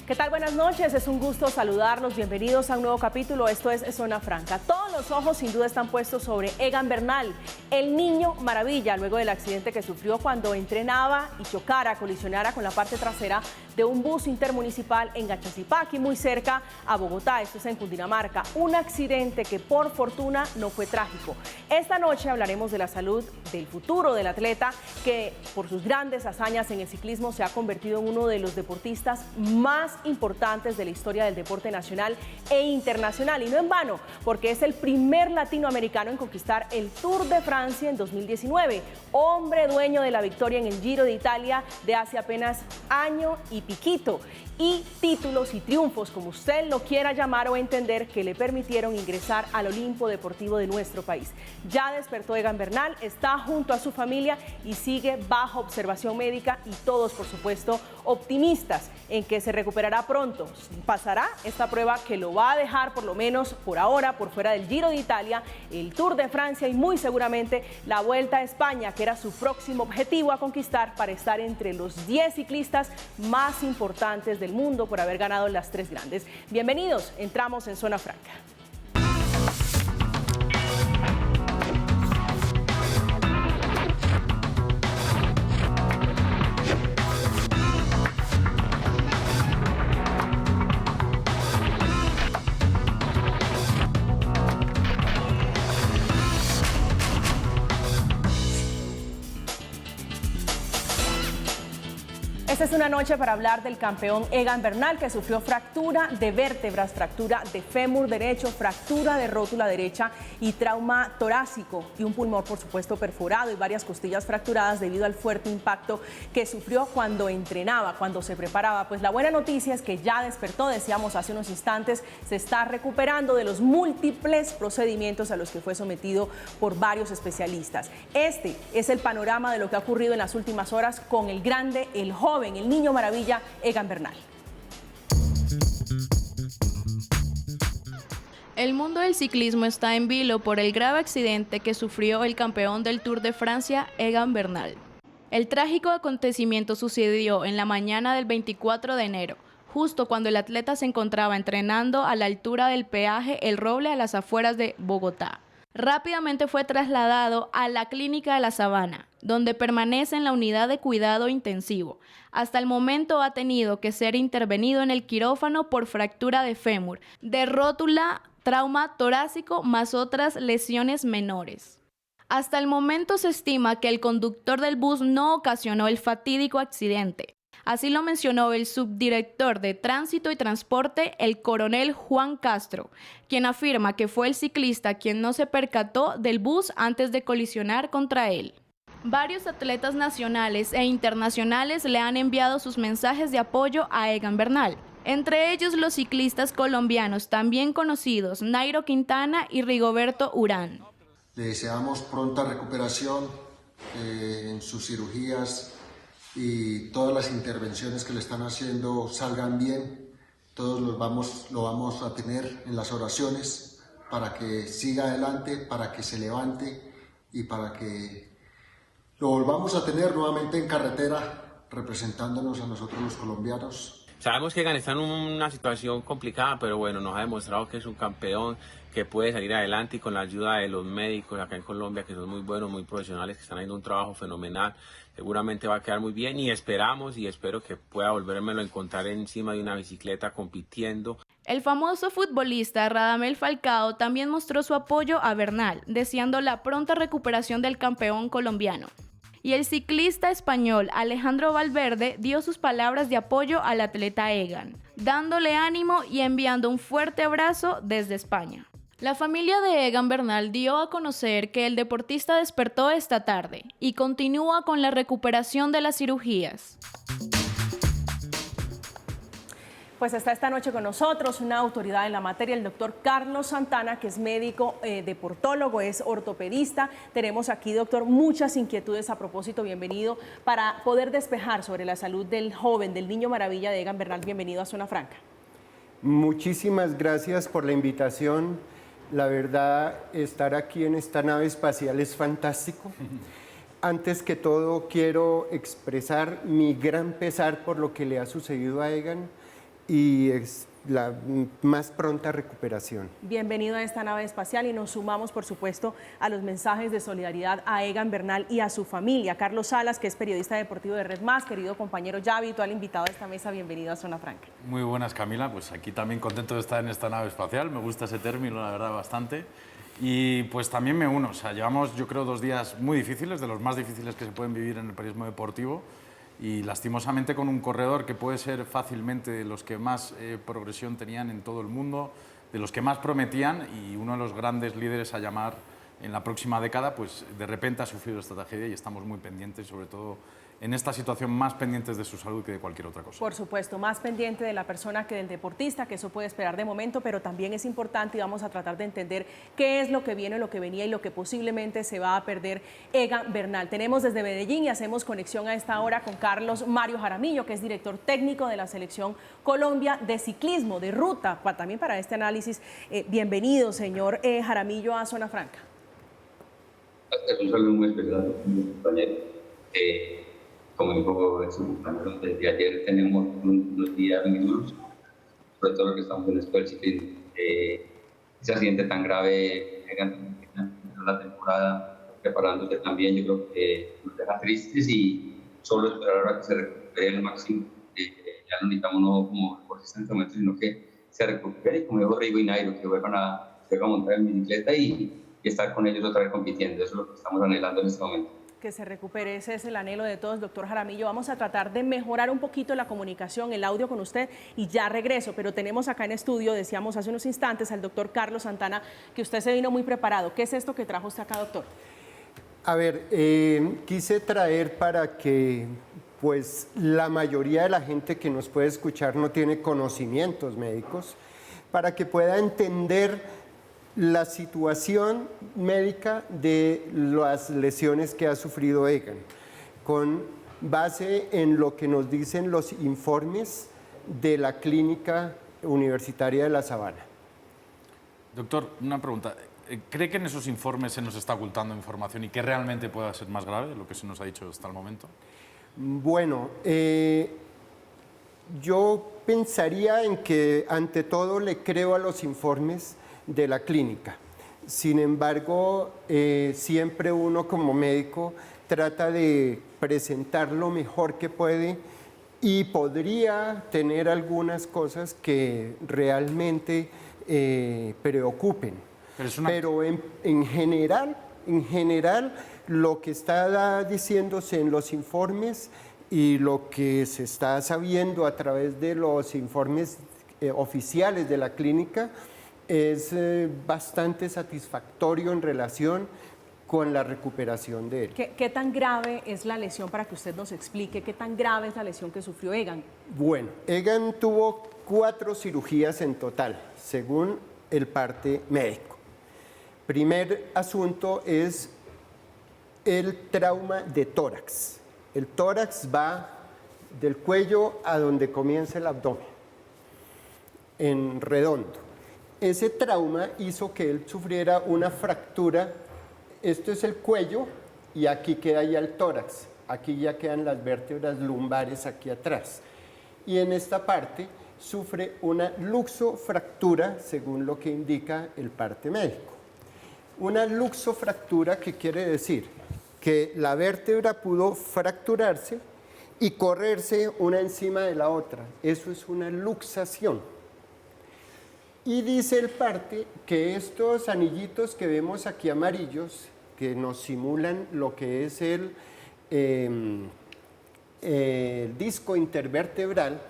¿Qué tal? Buenas noches, es un gusto saludarlos, bienvenidos a un nuevo capítulo, esto es Zona Franca. Todos los ojos sin duda están puestos sobre Egan Bernal, el niño maravilla, luego del accidente que sufrió cuando entrenaba y colisionara con la parte trasera de un bus intermunicipal en Gachazipaqui, muy cerca a Bogotá, esto es en Cundinamarca. Un accidente que por fortuna no fue trágico. Esta noche hablaremos de la salud, del futuro del atleta, que por sus grandes hazañas en el ciclismo se ha convertido en uno de los deportistas más importantes de la historia del deporte nacional e internacional, y no en vano, porque es el primer latinoamericano en conquistar el Tour de Francia en 2019, hombre dueño de la victoria en el Giro de Italia de hace apenas año y piquito, y títulos y triunfos, como usted lo quiera llamar o entender, que le permitieron ingresar al Olimpo Deportivo de nuestro país. Ya despertó Egan Bernal, está junto a su familia y sigue bajo observación médica, y todos, por supuesto, optimistas en que se recuperará pronto. Pasará esta prueba que lo va a dejar, por lo menos por ahora, por fuera del Giro de Italia, el Tour de Francia y muy seguramente la Vuelta a España, que era su próximo objetivo a conquistar para estar entre los 10 ciclistas más importantes del mundo por haber ganado las 3 grandes. Bienvenidos, entramos en Zona Franca. Esta es una noche para hablar del campeón Egan Bernal, que sufrió fractura de vértebras, fractura de fémur derecho, fractura de rótula derecha y trauma torácico, y un pulmón, por supuesto, perforado y varias costillas fracturadas debido al fuerte impacto que sufrió cuando entrenaba, cuando se preparaba. Pues la buena noticia es que ya despertó, decíamos hace unos instantes, se está recuperando de los múltiples procedimientos a los que fue sometido por varios especialistas. Este es el panorama de lo que ha ocurrido en las últimas horas con el grande, el joven, el niño maravilla, Egan Bernal. El mundo del ciclismo está en vilo por el grave accidente que sufrió el campeón del Tour de Francia, Egan Bernal. El trágico acontecimiento sucedió en la mañana del 24 de enero, justo cuando el atleta se encontraba entrenando a la altura del peaje El Roble, a las afueras de Bogotá. Rápidamente fue trasladado a la clínica de La Sabana, donde permanece en la unidad de cuidado intensivo. Hasta el momento ha tenido que ser intervenido en el quirófano por fractura de fémur, de rótula, trauma torácico, más otras lesiones menores. Hasta el momento se estima que el conductor del bus no ocasionó el fatídico accidente. Así lo mencionó el subdirector de Tránsito y Transporte, el coronel Juan Castro, quien afirma que fue el ciclista quien no se percató del bus antes de colisionar contra él. Varios atletas nacionales e internacionales le han enviado sus mensajes de apoyo a Egan Bernal, entre ellos los ciclistas colombianos también conocidos Nairo Quintana y Rigoberto Urán. Le deseamos pronta recuperación en sus cirugías, y todas las intervenciones que le están haciendo salgan bien. Todos lo vamos a tener en las oraciones para que siga adelante, para que se levante y para que lo volvamos a tener nuevamente en carretera representándonos a nosotros los colombianos. Sabemos que Egan está en una situación complicada, pero bueno, nos ha demostrado que es un campeón, que puede salir adelante, y con la ayuda de los médicos acá en Colombia, que son muy buenos, muy profesionales, que están haciendo un trabajo fenomenal, seguramente va a quedar muy bien, y esperamos y espero que pueda volvérmelo a encontrar encima de una bicicleta compitiendo. El famoso futbolista Radamel Falcao también mostró su apoyo a Bernal, deseando la pronta recuperación del campeón colombiano. Y el ciclista español Alejandro Valverde dio sus palabras de apoyo al atleta Egan, dándole ánimo y enviando un fuerte abrazo desde España. La familia de Egan Bernal dio a conocer que el deportista despertó esta tarde y continúa con la recuperación de las cirugías. Pues está esta noche con nosotros una autoridad en la materia, el doctor Carlos Santana, que es médico deportólogo, es ortopedista. Tenemos aquí, doctor, muchas inquietudes a propósito. Bienvenido, para poder despejar sobre la salud del joven, del niño maravilla de Egan Bernal. Bienvenido a Zona Franca. Muchísimas gracias por la invitación. La verdad, estar aquí en esta nave espacial es fantástico. Antes que todo, quiero expresar mi gran pesar por lo que le ha sucedido a Egan. y es la más pronta recuperación. Bienvenido a esta nave espacial y nos sumamos, por supuesto, a los mensajes de solidaridad a Egan Bernal y a su familia. Carlos Salas, que es periodista deportivo de Red Más, querido compañero ya habitual invitado a esta mesa, bienvenido a Zona Franca. Muy buenas, Camila, pues aquí también contento de estar en esta nave espacial, me gusta ese término, la verdad, bastante. Y pues también me uno, o sea, llevamos yo creo 2 días muy difíciles, de los más difíciles que se pueden vivir en el periodismo deportivo, y lastimosamente con un corredor que puede ser fácilmente de los que más progresión tenían en todo el mundo, de los que más prometían, y uno de los grandes líderes a llamar en la próxima década, pues de repente ha sufrido esta tragedia y estamos muy pendientes, sobre todo en esta situación, más pendientes de su salud que de cualquier otra cosa. Por supuesto, más pendiente de la persona que del deportista, que eso puede esperar de momento, pero también es importante y vamos a tratar de entender qué es lo que viene, lo que venía y lo que posiblemente se va a perder Egan Bernal. Tenemos desde Medellín y hacemos conexión a esta hora con Carlos Mario Jaramillo, que es director técnico de la Selección Colombia de ciclismo, de ruta, también para este análisis. Bienvenido, señor Jaramillo, a Zona Franca. Un saludo muy especial a mi compañero. Como dijo su compañero, desde ayer tenemos unos días duros, sobre todo lo que estamos en la escuela del ciclismo. Ese accidente tan grave, la temporada preparándose también, yo creo que nos deja tristes y solo esperar ahora que se recupere el máximo. Ya no necesitamos no como deportistas en este momento, sino que se recupere, y como dijo Rigo y Nairo, que vuelvan a montar en bicicleta y estar con ellos otra vez compitiendo. Eso es lo que estamos anhelando en este momento. Que se recupere, ese es el anhelo de todos, doctor Jaramillo. Vamos a tratar de mejorar un poquito la comunicación, el audio con usted y ya regreso, pero tenemos acá en estudio, decíamos hace unos instantes, al doctor Carlos Santana, que usted se vino muy preparado. ¿Qué es esto que trajo usted acá, doctor? A ver, quise traer para que pues la mayoría de la gente que nos puede escuchar no tiene conocimientos médicos, para que pueda entender la situación médica de las lesiones que ha sufrido Egan, con base en lo que nos dicen los informes de la Clínica Universitaria de La Sabana. Doctor, una pregunta. ¿Cree que en esos informes se nos está ocultando información y que realmente pueda ser más grave de lo que se nos ha dicho hasta el momento? Bueno, yo pensaría en que ante todo le creo a los informes de la clínica. Sin embargo, siempre uno como médico trata de presentar lo mejor que puede y podría tener algunas cosas que realmente preocupen. Pero en general, lo que está diciéndose en los informes y lo que se está sabiendo a través de los informes oficiales de la clínica es bastante satisfactorio en relación con la recuperación de él. ¿Qué tan grave es la lesión, para que usted nos explique qué tan grave es la lesión que sufrió Egan? Bueno, Egan tuvo 4 cirugías en total, según el parte médico. Primer asunto es el trauma de tórax. El tórax va del cuello a donde comienza el abdomen, en redondo. Ese trauma hizo que él sufriera una fractura. Esto es el cuello y aquí queda ya el tórax. Aquí ya quedan las vértebras lumbares aquí atrás. Y en esta parte sufre una luxofractura, según lo que indica el parte médico. Una luxofractura, ¿qué quiere decir? Que la vértebra pudo fracturarse y correrse una encima de la otra. Eso es una luxación. Y dice el parte que estos anillitos que vemos aquí amarillos, que nos simulan lo que es el disco intervertebral,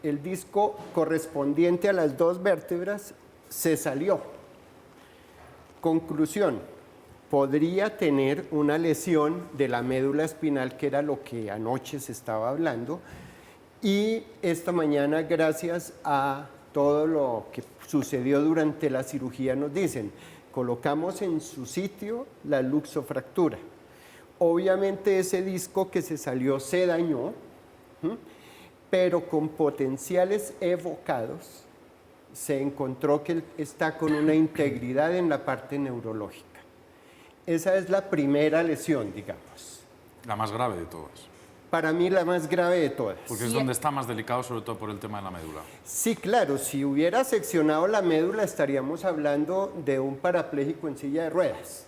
el disco correspondiente a las 2 vértebras, se salió. Conclusión, podría tener una lesión de la médula espinal, que era lo que anoche se estaba hablando, y esta mañana, gracias a todo lo que sucedió durante la cirugía, nos dicen, colocamos en su sitio la luxofractura. Obviamente ese disco que se salió se dañó, pero con potenciales evocados se encontró que está con una integridad en la parte neurológica. Esa es la primera lesión, digamos. La más grave de todas. para mí la más grave de todas. Porque es donde está más delicado, sobre todo por el tema de la médula. Sí, claro, si hubiera seccionado la médula estaríamos hablando de un parapléjico en silla de ruedas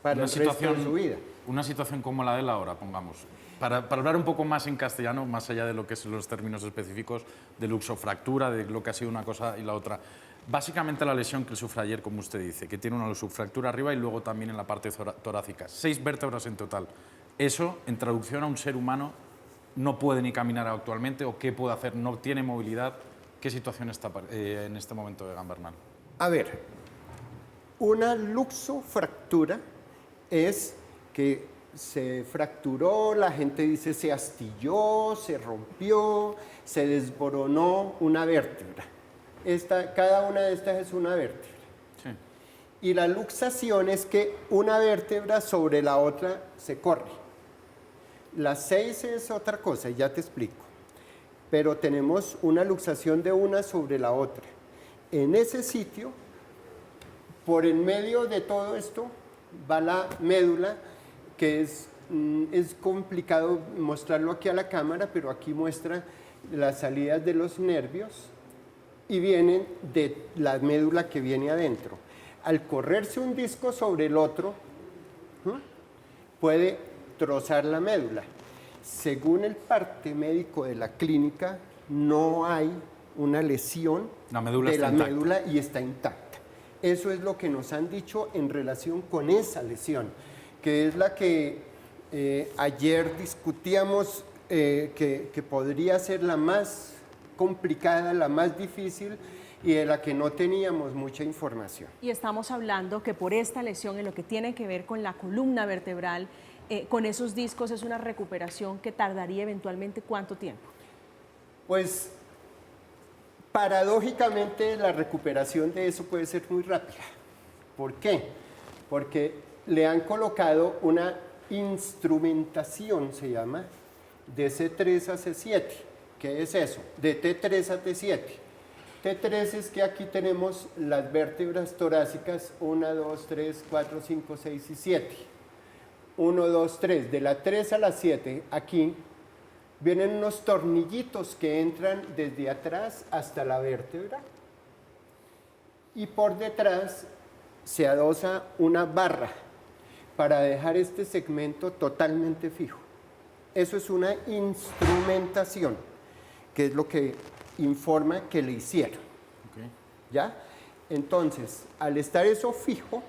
para el resto de su vida. Una situación como la de él ahora, pongamos. Para hablar un poco más en castellano, más allá de lo que son los términos específicos de luxofractura, de lo que ha sido una cosa y la otra. Básicamente la lesión que él sufre ayer, como usted dice, que tiene una luxofractura arriba y luego también en la parte torácica. 6 vértebras en total. Eso, en traducción a un ser humano, no puede ni caminar actualmente, o qué puede hacer, no tiene movilidad. ¿Qué situación está en este momento Egan Bernal? A ver, una luxofractura es que se fracturó, la gente dice se astilló, se rompió, se desboronó una vértebra. Cada una de estas es una vértebra. Sí. Y la luxación es que una vértebra sobre la otra se corre. La 6 es otra cosa, ya te explico. Pero tenemos una luxación de una sobre la otra. En ese sitio, por en medio de todo esto, va la médula, que es complicado mostrarlo aquí a la cámara, pero aquí muestra las salidas de los nervios y vienen de la médula que viene adentro. Al correrse un disco sobre el otro, puede trozar la médula. Según el parte médico de la clínica, no hay una lesión de la médula y está intacta. Eso es lo que nos han dicho en relación con esa lesión, que es la que ayer discutíamos que podría ser la más complicada, la más difícil y de la que no teníamos mucha información. Y estamos hablando que por esta lesión, en lo que tiene que ver con la columna vertebral, con esos discos, es una recuperación que tardaría eventualmente ¿cuánto tiempo? Pues paradójicamente la recuperación de eso puede ser muy rápida. ¿Por qué? Porque le han colocado una instrumentación, se llama, de C3 a C7. ¿Qué es eso? De T3 a T7. T3 es que aquí tenemos las vértebras torácicas 1, 2, 3, 4, 5, 6 y 7. 1, 2, 3. De la 3 a la 7, aquí vienen unos tornillitos que entran desde atrás hasta la vértebra y por detrás se adosa una barra para dejar este segmento totalmente fijo. Eso es una instrumentación, que es lo que informa que le hicieron. Okay. ¿Ya? Entonces, al estar eso fijo,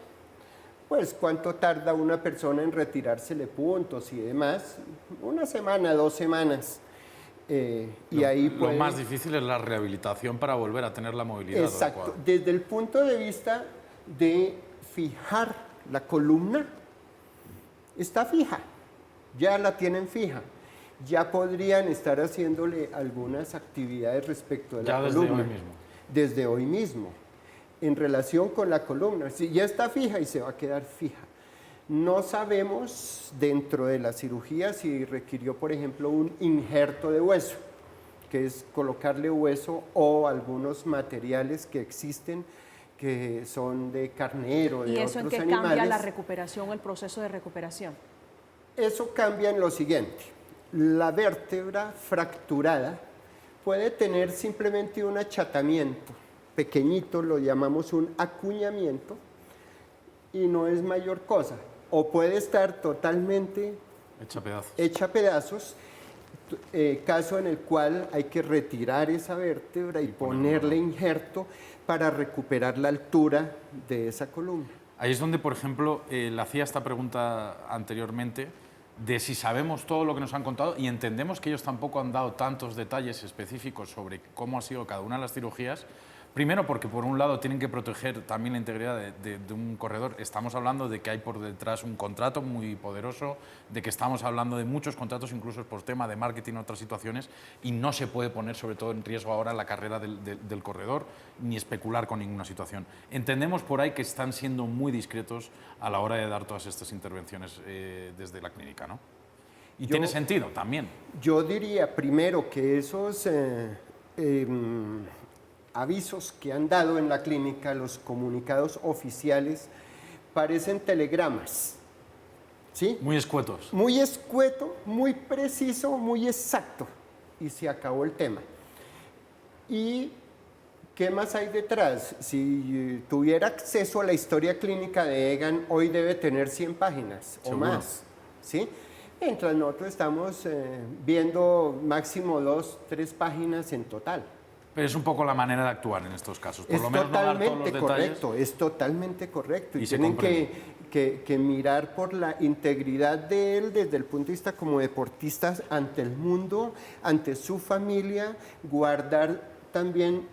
pues ¿cuánto tarda una persona en retirársele puntos y demás? 1 semana, 2 semanas. Y ahí lo más difícil es la rehabilitación para volver a tener la movilidad. Exacto. Adecuada. Desde el punto de vista de fijar la columna, está fija, ya la tienen fija. Ya podrían estar haciéndole algunas actividades respecto de la columna. Desde hoy mismo. Desde hoy mismo. En relación con la columna, si ya está fija y se va a quedar fija. No sabemos dentro de la cirugía si requirió, por ejemplo, un injerto de hueso, que es colocarle hueso o algunos materiales que existen que son de carnero, de otros animales. ¿Y eso en qué cambia la recuperación o el proceso de recuperación? Eso cambia en lo siguiente. La vértebra fracturada puede tener simplemente un achatamiento pequeñito, lo llamamos un acuñamiento, y no es mayor cosa. O puede estar totalmente hecha pedazos, caso en el cual hay que retirar esa vértebra y ponerle injerto para recuperar la altura de esa columna. Ahí es donde, por ejemplo, le hacía esta pregunta anteriormente, de si sabemos todo lo que nos han contado y entendemos que ellos tampoco han dado tantos detalles específicos sobre cómo ha sido cada una de las cirugías. Primero porque por un lado tienen que proteger también la integridad de un corredor. Estamos hablando de que hay por detrás un contrato muy poderoso, de que estamos hablando de muchos contratos incluso por tema de marketing o otras situaciones, y no se puede poner sobre todo en riesgo ahora la carrera del corredor ni especular con ninguna situación. Entendemos por ahí que están siendo muy discretos a la hora de dar todas estas intervenciones desde la clínica, ¿no? Y tiene sentido también. Yo diría primero que esos avisos que han dado en la clínica, los comunicados oficiales, parecen telegramas. ¿Sí? Muy escuetos. Muy escueto, muy preciso, muy exacto. Y se acabó el tema. ¿Y qué más hay detrás? Si tuviera acceso a la historia clínica de Egan, hoy debe tener 100 páginas o más. ¿Sí? Mientras nosotros estamos viendo máximo 2, 3 páginas en total. Pero es un poco la manera de actuar en estos casos. Por Es lo menos no dar todos los totalmente detalles. correcto, es totalmente correcto. Y se tienen comprende. que mirar por la integridad de él desde el punto de vista como deportista ante el mundo, ante su familia, guardar también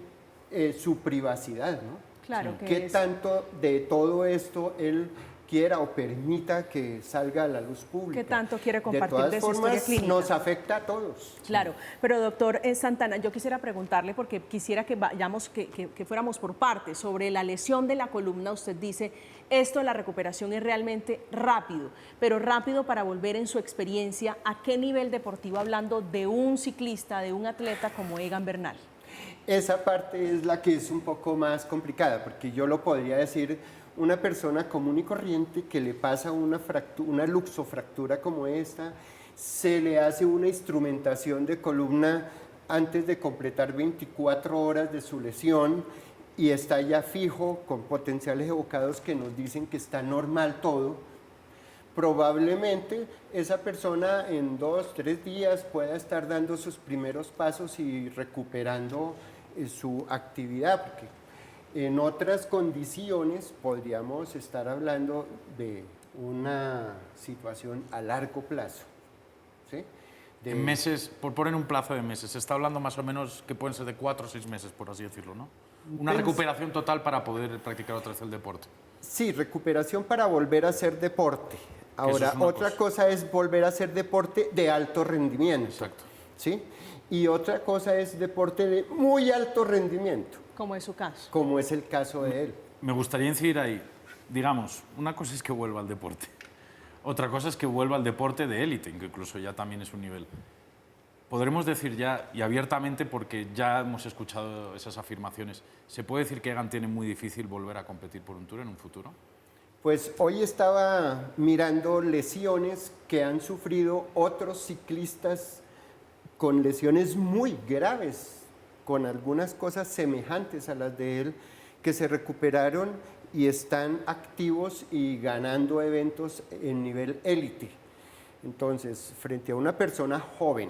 su privacidad, ¿no? Claro que ¿Qué es. tanto de todo esto él quiera o permita que salga a la luz pública? ¿Qué tanto quiere compartir de de todas su historia formas, clínica? nos afecta a todos. Claro, pero doctor Santana, yo quisiera preguntarle, porque quisiera que vayamos, que fuéramos por partes, sobre la lesión de la columna. Usted dice, esto de la recuperación es realmente rápido, pero rápido para volver en su experiencia, ¿a qué nivel deportivo, hablando de un ciclista, de un atleta como Egan Bernal? Esa parte es la que es un poco más complicada, porque yo lo podría decir, una persona común y corriente que le pasa una luxofractura como esta, se le hace una instrumentación de columna antes de completar 24 horas de su lesión y está ya fijo con potenciales evocados que nos dicen que está normal todo. Probablemente esa persona en 2, 3 días pueda estar dando sus primeros pasos y recuperando su actividad, porque en otras condiciones podríamos estar hablando de una situación a largo plazo. ¿Sí? En meses, por poner un plazo de meses, se está hablando más o menos que pueden ser de 4 o 6 meses, por así decirlo, ¿no? Una recuperación total para poder practicar otra vez el deporte. Sí, recuperación para volver a hacer deporte. Ahora, otra cosa es volver a hacer deporte de alto rendimiento. Exacto. ¿Sí? Y otra cosa es deporte de muy alto rendimiento. Como es su caso. Como es el caso de él. Me gustaría incidir ahí, digamos, una cosa es que vuelva al deporte, otra cosa es que vuelva al deporte de élite, que incluso ya también es un nivel. Podremos decir ya, y abiertamente, porque ya hemos escuchado esas afirmaciones, ¿se puede decir que Egan tiene muy difícil volver a competir por un Tour en un futuro? Pues hoy estaba mirando lesiones que han sufrido otros ciclistas con lesiones muy graves, con algunas cosas semejantes a las de él, que se recuperaron y están activos y ganando eventos en nivel élite. Entonces, frente a una persona joven,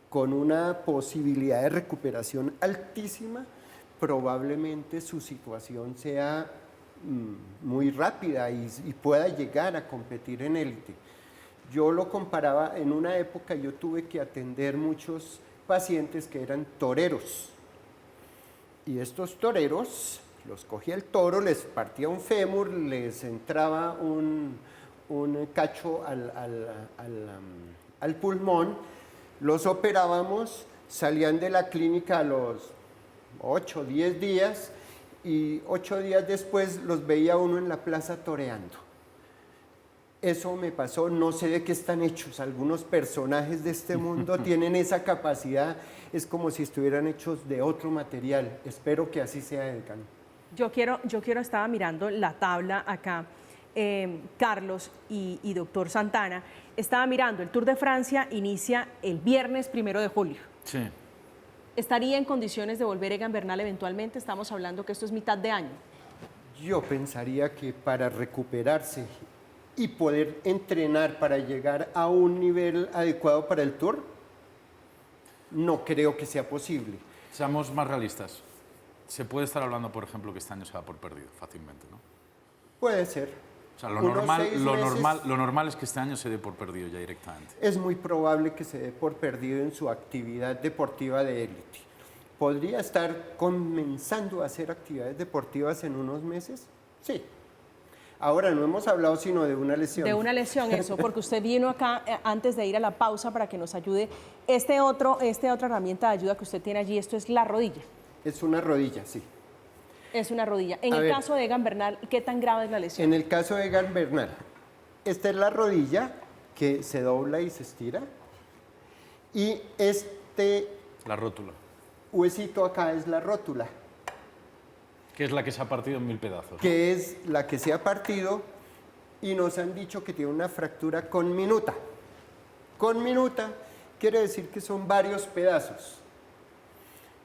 con una posibilidad de recuperación altísima, probablemente su situación sea muy rápida y pueda llegar a competir en élite. Yo lo comparaba, en una época yo tuve que atender muchos pacientes que eran toreros. Y estos toreros, los cogía el toro, les partía un fémur, les entraba un cacho al pulmón, los operábamos, salían de la clínica a los 8 o 10 días y 8 días después los veía uno en la plaza toreando. Eso me pasó, no sé de qué están hechos. Algunos personajes de este mundo tienen esa capacidad, es como si estuvieran hechos de otro material. Espero que así sea, Egan. Yo quiero, estaba mirando la tabla acá, Carlos y doctor Santana, estaba mirando, el Tour de Francia inicia el viernes 1 de julio. Sí. ¿Estaría en condiciones de volver Egan Bernal eventualmente? Estamos hablando que esto es mitad de año. Yo pensaría que para recuperarse y poder entrenar para llegar a un nivel adecuado para el Tour, no creo que sea posible. Seamos más realistas. Se puede estar hablando, por ejemplo, que este año se da por perdido fácilmente, ¿no? Puede ser. O sea, Unos 6 meses. lo normal es que este año se dé por perdido ya directamente. Es muy probable que se dé por perdido en su actividad deportiva de élite. ¿Podría estar comenzando a hacer actividades deportivas en unos meses? Sí. Ahora, no hemos hablado sino de una lesión. De una lesión, eso, porque usted vino acá antes de ir a la pausa para que nos ayude. Esta otra herramienta de ayuda que usted tiene allí, esto es la rodilla. Es una rodilla, sí. Es una rodilla. En el caso de Egan Bernal, ¿qué tan grave es la lesión? En el caso de Egan Bernal, esta es la rodilla que se dobla y se estira. Y La rótula. huesito acá es la rótula. Que es la que se ha partido en 1000 pedazos. Que es la que se ha partido y nos han dicho que tiene una fractura conminuta. Conminuta quiere decir que son varios pedazos.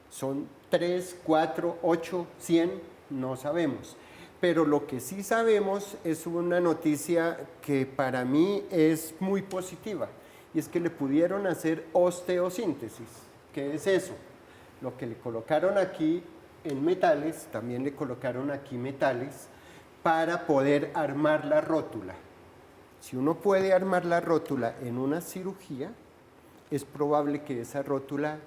Son 3, 4, 8, 100, no sabemos. Pero lo que sí sabemos es una noticia que para mí es muy positiva, y es que le pudieron hacer osteosíntesis. ¿Qué es eso? Lo que le colocaron aquí en metales, también le colocaron aquí metales para poder armar la rótula. Si uno puede armar la rótula en una cirugía, es probable que esa rótula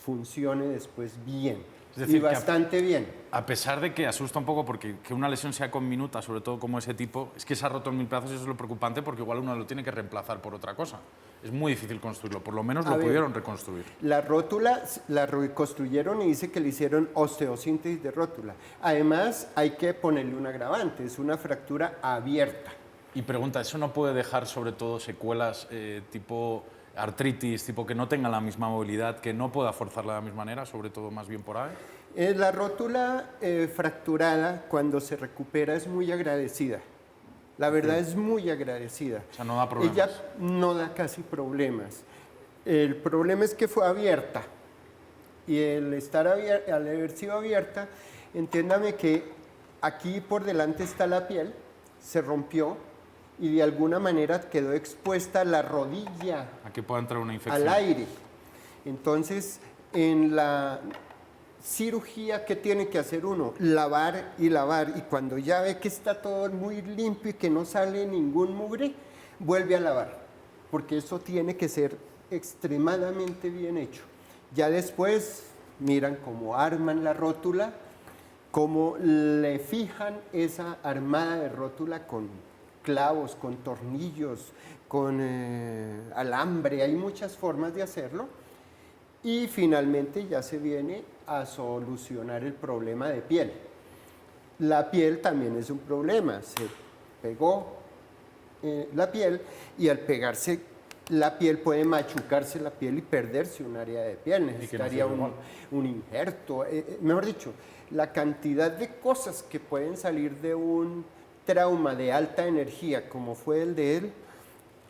funcione después bien, Es decir, y bastante bien. A pesar de que asusta un poco, porque que una lesión sea conminuta, sobre todo como ese tipo, es que se ha roto en 1000 pedazos y eso es lo preocupante, porque igual uno lo tiene que reemplazar por otra cosa. Es muy difícil construirlo, por lo menos lo pudieron reconstruir. La rótula la reconstruyeron y dice que le hicieron osteosíntesis de rótula. Además, hay que ponerle un agravante, es una fractura abierta. Y pregunta, ¿eso no puede dejar sobre todo secuelas tipo artritis, tipo que no tenga la misma movilidad, que no pueda forzarla de la misma manera, sobre todo más bien por ahí? La rótula fracturada, cuando se recupera, es muy agradecida. La verdad es muy agradecida. O sea, no da problemas. Ella no da casi problemas. El problema es que fue abierta. Y al haber sido abierta, entiéndame que aquí por delante está la piel, se rompió y de alguna manera quedó expuesta la rodilla Aquí puede entrar una infección. al aire. Entonces, en la cirugía, ¿qué tiene que hacer uno? Lavar y lavar, y cuando ya ve que está todo muy limpio y que no sale ningún mugre, vuelve a lavar, porque eso tiene que ser extremadamente bien hecho. Ya después miran cómo arman la rótula, cómo le fijan esa armada de rótula con clavos, con tornillos, con alambre, hay muchas formas de hacerlo. Y finalmente ya se viene a solucionar el problema de piel. La piel también es un problema, se pegó la piel y al pegarse la piel puede machucarse la piel y perderse un área de piel, necesitaría un injerto, mejor dicho, la cantidad de cosas que pueden salir de un trauma de alta energía como fue el de él,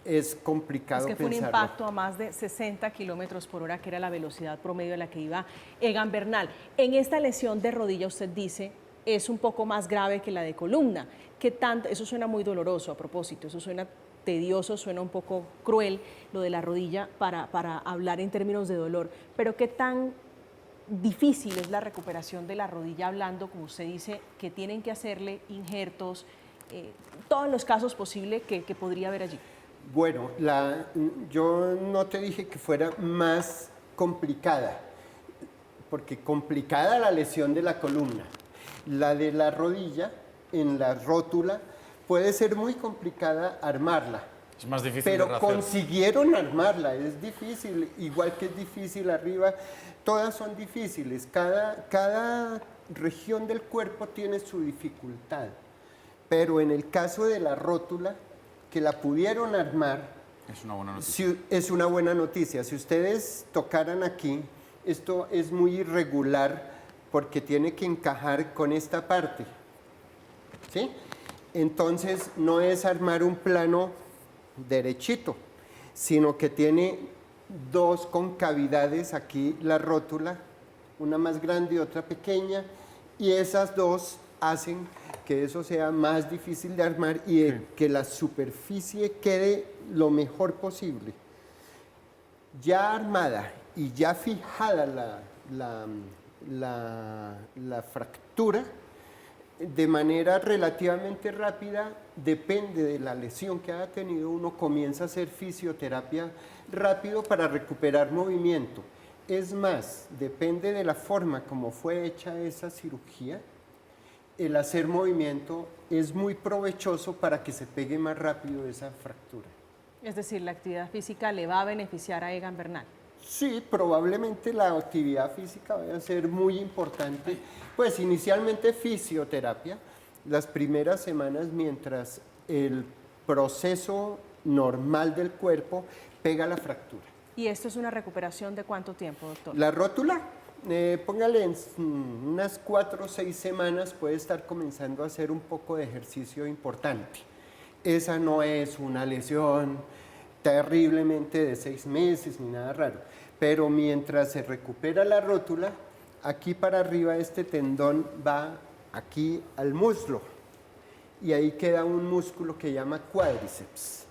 es complicado pensarlo. Es que fue un pensarlo. impacto a más de 60 kilómetros por hora, que era la velocidad promedio a la que iba Egan Bernal. En esta lesión de rodilla, usted dice, es un poco más grave que la de columna. ¿Qué tanto? Eso suena muy doloroso, a propósito, eso suena tedioso, suena un poco cruel, lo de la rodilla, para hablar en términos de dolor. Pero ¿qué tan difícil es la recuperación de la rodilla, hablando, como usted dice, que tienen que hacerle injertos, todos los casos posibles que podría haber allí? Bueno, yo no te dije que fuera más complicada, porque complicada la lesión de la columna. La de la rodilla, en la rótula, puede ser muy complicada armarla. Es más difícil pero de hacer. consiguieron armarla, es difícil, igual que es difícil arriba, todas son difíciles, cada región del cuerpo tiene su dificultad, pero en el caso de la rótula, que la pudieron armar, es una buena noticia. es una buena noticia. Si ustedes tocaran aquí, esto es muy irregular porque tiene que encajar con esta parte, ¿sí? Entonces no es armar un plano derechito, sino que tiene dos concavidades aquí, la rótula, una más grande y otra pequeña, y esas dos hacen que eso sea más difícil de armar y que la superficie quede lo mejor posible. Ya armada y ya fijada la fractura, de manera relativamente rápida, depende de la lesión que haya tenido, uno comienza a hacer fisioterapia rápido para recuperar movimiento. Es más, depende de la forma como fue hecha esa cirugía, el hacer movimiento es muy provechoso para que se pegue más rápido esa fractura. Es decir, la actividad física le va a beneficiar a Egan Bernal. Sí, probablemente la actividad física va a ser muy importante. Pues inicialmente fisioterapia, las primeras semanas mientras el proceso normal del cuerpo pega la fractura. ¿Y esto es una recuperación de cuánto tiempo, doctor? La rótula, póngale en unas 4 o 6 semanas puede estar comenzando a hacer un poco de ejercicio importante. esa no es una lesión terriblemente de 6 meses ni nada raro, pero mientras se recupera la rótula, aquí para arriba este tendón va aquí al muslo y ahí queda un músculo que llama cuádriceps.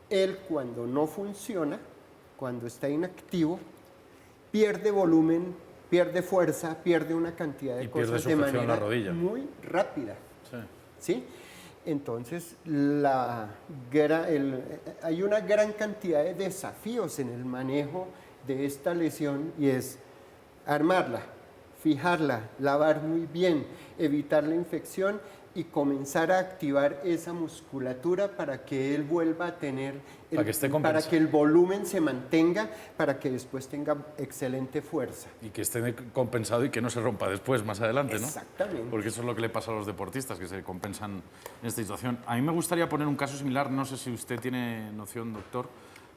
Él cuando no funciona, cuando está inactivo, pierde volumen, pierde fuerza, pierde una cantidad de cosas de manera muy rápida. ¿Sí? Entonces, hay una gran cantidad de desafíos en el manejo de esta lesión y es armarla, fijarla, lavar muy bien, evitar la infección y comenzar a activar esa musculatura para que él vuelva a tener, para que el volumen se mantenga, para que después tenga excelente fuerza. Y que esté compensado y que no se rompa después, más adelante, ¿no? Exactamente. Porque eso es lo que le pasa a los deportistas, que se compensan en esta situación. A mí me gustaría poner un caso similar, no sé si usted tiene noción, doctor.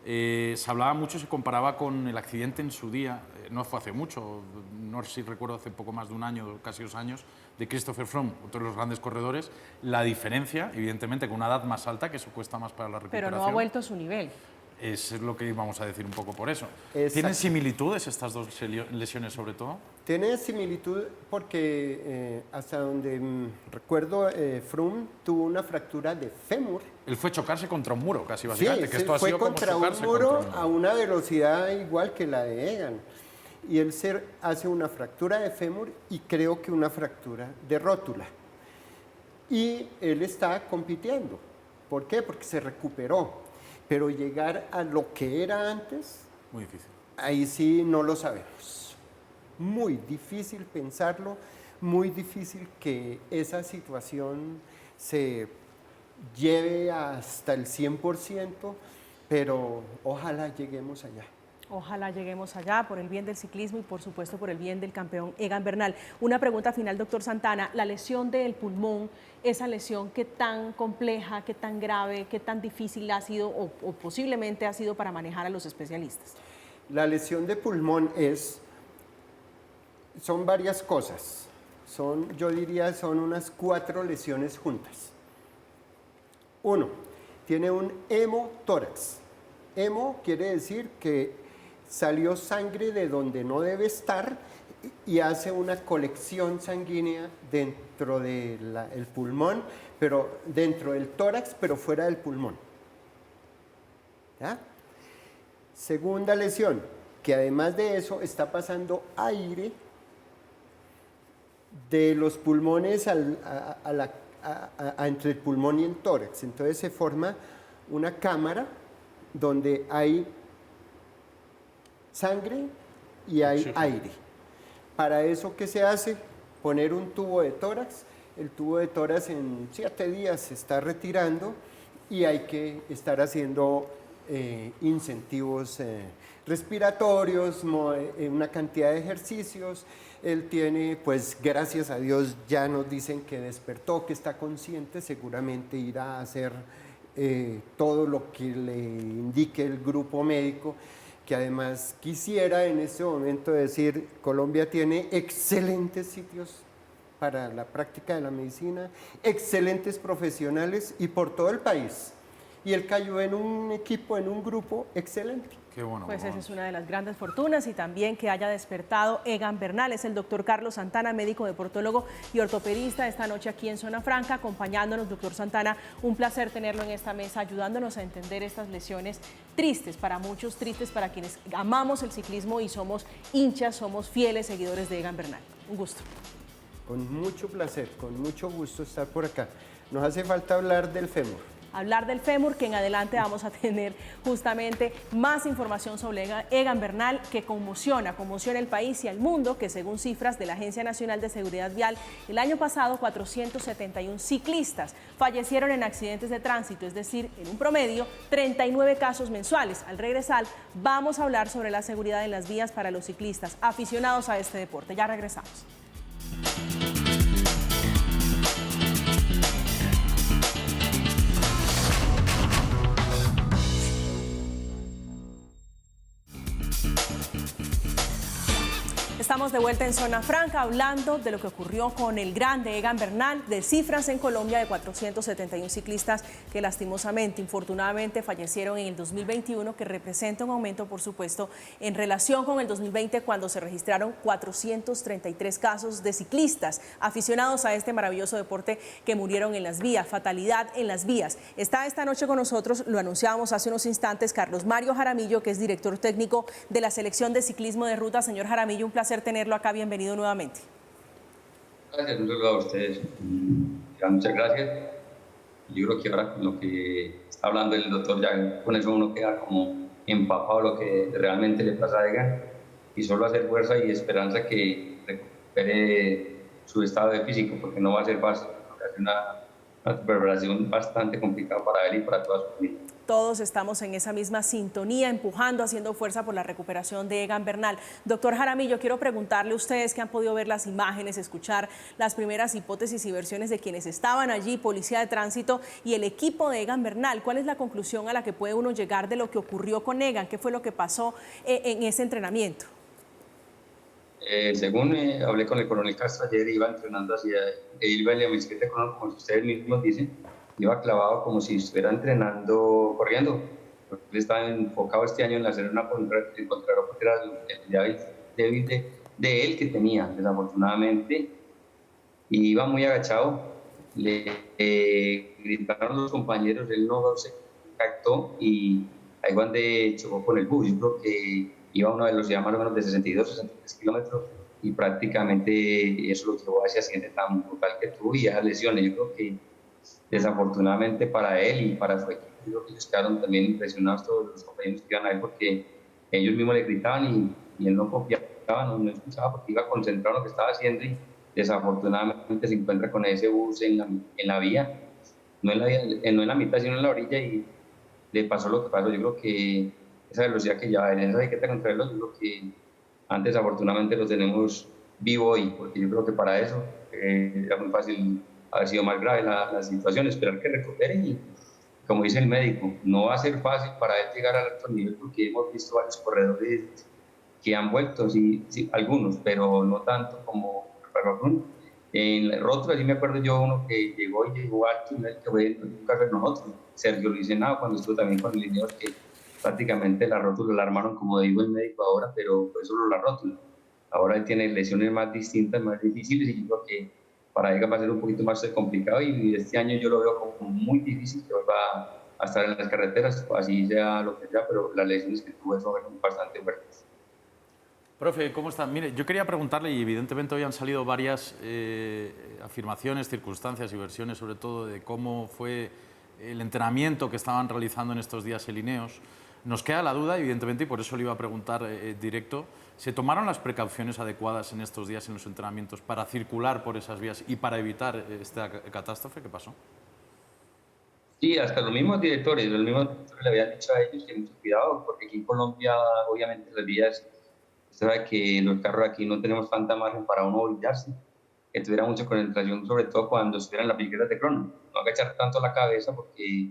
Se hablaba mucho, se comparaba con el accidente en su día, no fue hace mucho, no sé si recuerdo, hace poco más de un año, casi 2 años, de Christopher Froome, otro de los grandes corredores. La diferencia, evidentemente, con una edad más alta, que eso cuesta más para la recuperación. Pero no ha vuelto a su nivel. Es lo que íbamos a decir un poco por eso. Exacto. ¿Tienen similitudes estas dos lesiones sobre todo? Tiene similitud porque hasta donde recuerdo, Froome tuvo una fractura de fémur. Él fue chocarse contra un muro, casi básicamente. Sí, que esto fue contra un muro a una velocidad igual que la de Egan. Y él hace una fractura de fémur y creo que una fractura de rótula. Y él está compitiendo. ¿Por qué? Porque se recuperó. Pero llegar a lo que era antes, muy difícil. Ahí sí no lo sabemos. Muy difícil pensarlo, muy difícil que esa situación se lleve hasta el 100%, pero ojalá lleguemos allá. Ojalá lleguemos allá por el bien del ciclismo y por supuesto por el bien del campeón Egan Bernal. Una pregunta final, doctor Santana. La lesión del pulmón, esa lesión, ¿qué tan compleja, qué tan grave, qué tan difícil ha sido o posiblemente ha sido para manejar a los especialistas? La lesión de pulmón son varias cosas. Yo diría son unas 4 lesiones juntas. 1, tiene un hemotórax. Hemo quiere decir que salió sangre de donde no debe estar y hace una colección sanguínea dentro del pulmón, pero dentro del tórax, pero fuera del pulmón. ¿Ya? Segunda lesión, que además de eso está pasando aire de los pulmones entre el pulmón y el tórax. Entonces se forma una cámara donde hay sangre y hay aire. Para eso, ¿qué se hace? Poner un tubo de tórax. El tubo de tórax en 7 días se está retirando y hay que estar haciendo incentivos respiratorios, una cantidad de ejercicios. Él tiene, pues gracias a Dios, ya nos dicen que despertó, que está consciente, seguramente irá a hacer todo lo que le indique el grupo médico, que además quisiera en este momento decir, Colombia tiene excelentes sitios para la práctica de la medicina, excelentes profesionales y por todo el país. Y él cayó en un equipo, en un grupo excelente. Qué bueno. Pues esa es una de las grandes fortunas y también que haya despertado Egan Bernal. Es el doctor Carlos Santana, médico deportólogo y ortopedista, esta noche aquí en Zona Franca, acompañándonos. Doctor Santana, un placer tenerlo en esta mesa, ayudándonos a entender estas lesiones tristes para muchos, tristes para quienes amamos el ciclismo y somos hinchas, somos fieles seguidores de Egan Bernal. Un gusto. Con mucho placer, con mucho gusto estar por acá. Nos hace falta hablar del fémur. Hablar del fémur, que en adelante vamos a tener justamente más información sobre Egan Bernal, que conmociona el país y al mundo, que según cifras de la Agencia Nacional de Seguridad Vial, el año pasado 471 ciclistas fallecieron en accidentes de tránsito, es decir, en un promedio 39 casos mensuales. Al regresar vamos a hablar sobre la seguridad en las vías para los ciclistas aficionados a este deporte. Ya regresamos. Estamos de vuelta en Zona Franca hablando de lo que ocurrió con el grande Egan Bernal, de cifras en Colombia de 471 ciclistas que lastimosamente, infortunadamente fallecieron en el 2021, que representa un aumento, por supuesto, en relación con el 2020, cuando se registraron 433 casos de ciclistas aficionados a este maravilloso deporte que murieron en las vías, fatalidad en las vías. Está esta noche con nosotros, lo anunciábamos hace unos instantes, Carlos Mario Jaramillo, que es director técnico de la selección de ciclismo de ruta. Señor Jaramillo, un placer tenerlo acá, bienvenido nuevamente. Gracias, un saludo a ustedes. Muchas gracias. Yo creo que ahora con lo que está hablando el doctor, ya con eso uno queda como empapado lo que realmente le pasa a Egan, y solo hacer fuerza y esperanza que recupere su estado de físico, porque no va a ser fácil, va a ser una preparación bastante complicada para él y para toda su familia. Todos estamos en esa misma sintonía, empujando, haciendo fuerza por la recuperación de Egan Bernal. Doctor Jaramillo, quiero preguntarle a ustedes que han podido ver las imágenes, escuchar las primeras hipótesis y versiones de quienes estaban allí, policía de tránsito y el equipo de Egan Bernal. ¿Cuál es la conclusión a la que puede uno llegar de lo que ocurrió con Egan? ¿Qué fue lo que pasó en ese entrenamiento? Según hablé con el coronel Castro ayer, iba entrenando iba en la bicicleta, como ustedes mismos dicen, iba clavado como si estuviera entrenando, corriendo, porque él estaba enfocado este año en hacer una contrarreloj, porque era el débil de él que tenía, desafortunadamente, y iba muy agachado, le gritaron los compañeros, él no se captó y ahí fue donde chocó con el bus. Yo creo que iba a una velocidad más o menos de 62, 63 kilómetros, y prácticamente eso lo llevó a ese accidente tan brutal que tuvo y esas lesiones. Yo creo que desafortunadamente para él y para su equipo, yo creo que ellos quedaron también impresionados, todos los compañeros que iban a él, porque ellos mismos le gritaban y él no confiaba, no escuchaba, porque iba concentrado en lo que estaba haciendo, y desafortunadamente se encuentra con ese bus en la vía, no en la mitad, sino en la orilla, y le pasó lo que pasó. Yo creo que esa velocidad que lleva en esa etiqueta contra él, yo creo que antes afortunadamente lo tenemos vivo hoy, porque yo creo que para eso era muy fácil haber sido más grave la situación, esperar que recupere, y como dice el médico, no va a ser fácil para él llegar al alto nivel, porque hemos visto varios corredores que han vuelto, sí, algunos, pero no tanto como Rafael. En la rótula, sí me acuerdo yo uno que llegó alto, que fue un caso de nosotros, Sergio Luis Henao, cuando estuvo también con el Lineos, que prácticamente la rótula la armaron, como dijo el médico ahora, pero fue solo la rótula. Ahora él tiene lesiones más distintas, más difíciles, y yo creo que para ella va a ser un poquito más complicado, y este año yo lo veo como muy difícil que vuelva a estar en las carreteras, así sea lo que sea, pero las lesiones que tuvo son bastante fuertes. Profe, ¿cómo está? Mire, yo quería preguntarle, y evidentemente hoy han salido varias afirmaciones, circunstancias y versiones, sobre todo de cómo fue el entrenamiento que estaban realizando en estos días el Ineos. Nos queda la duda, evidentemente, y por eso le iba a preguntar directo, ¿se tomaron las precauciones adecuadas en estos días en los entrenamientos para circular por esas vías y para evitar esta catástrofe que pasó? Sí, hasta los mismos directores le habían dicho a ellos que mucho cuidado, porque aquí en Colombia, obviamente, las vías, usted sabe que los carros aquí no tenemos tanta margen para uno voltearse, que tuviera mucha concentración, sobre todo cuando estuvieran las bicicletas de crono, no agachar tanto la cabeza, porque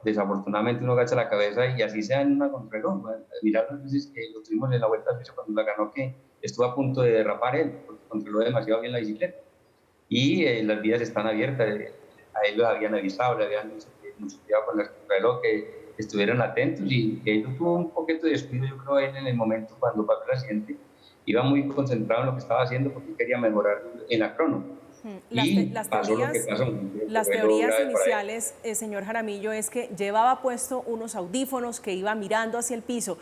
desafortunadamente uno agacha la cabeza y así sea en una contrarreloj. Mirar las veces que lo tuvimos en la Vuelta a Suiza cuando la ganó, que estuvo a punto de derrapar él, porque controló demasiado bien la bicicleta. Y las vías están abiertas, a él lo habían avisado, le habían dicho que mucho cuidado con el contrarreloj, que estuvieran atentos, y que él tuvo un poquito de descuido, yo creo, él en el momento cuando pasó el accidente, iba muy concentrado en lo que estaba haciendo porque quería mejorar en la crono. Las teorías iniciales, señor Jaramillo, es que llevaba puesto unos audífonos, que iba mirando hacia el piso.